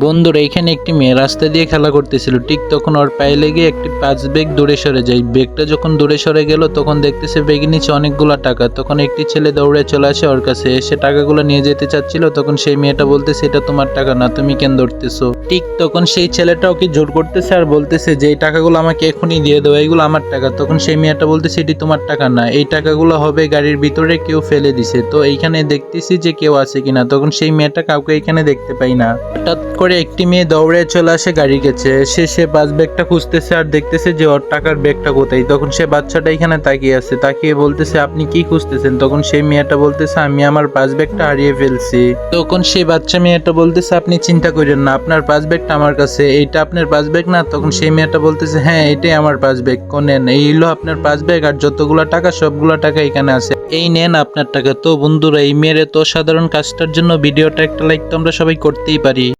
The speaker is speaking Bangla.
বন্ধুরা এখানে একটি মেয়ে রাস্তা দিয়ে খেলা করতেছিল, ঠিক তখন ওর পায়ে লেগে একটি 5 ব্যাগ দূরে সরে যায়। ব্যাগটা যখন দূরে সরে গেল তখন দেখতেছে ব্যাগের নিচে অনেকগুলা টাকা। তখন একটি ছেলে দৌড়ে চলে আসে ওর কাছে, এসে টাকাগুলো নিয়ে যেতে চাচ্ছিল। তখন সেই মেয়েটা বলতেছে এটা তোমার টাকা না, তুমি কেন ধরতেছো? ঠিক তখন সেই ছেলেটা ওকে জোর করতেছে আর বলতেছে যে এই টাকাগুলো আমাকে এখনই দিয়ে দাও, এইগুলো আমার টাকা। তখন সেই মেয়েটা বলতেছে এটি তোমার টাকা না, এই টাকাগুলো হবে গাড়ির ভিতরে কেউ ফেলে দিছে, তো এইখানে দেখতেছি যে কেউ আছে কিনা। তখন সেই মেয়েটা কাউকে এখানে দেখতে পাই না। হঠাৎ করে একটি মেয়ে দৌড়ে চলে আসে গাড়ির কাছে, সে পাঁচ ব্যাগটা খুঁজতেছে আর দেখতেছে যে ওর টাকার ব্যাগটা কোথায়। তখন সে বাচ্চাটা এখানে তাকিয়ে আছে, তাকিয়ে বলতেছে আপনি কি খুঁজতেছেন? তখন সেই মেয়েটা বলতেছে আমি আমার পাঁচ ব্যাগটা হারিয়ে ফেলছি। তখন সেই বাচ্চা মেয়েটা বলতেছে আপনি চিন্তা করেন না, আপনার পাঁচ ব্যাগটা আমার কাছে, এইটা আপনার পাঁচ ব্যাগ না? তখন সেই মেয়েটা বলতেছে হ্যাঁ এটাই আমার পাঁচ ব্যাগ, নেন এই হলো আপনার পাঁচ ব্যাগ, আর যতগুলো টাকা সবগুলো টাকা এখানে আছে, এই নেন আপনার টাকা। তো বন্ধুরা এই মেয়ের এত সাধারণ কাজটার জন্য ভিডিওটা একটা লাইক তো আমরা সবাই করতেই পারি।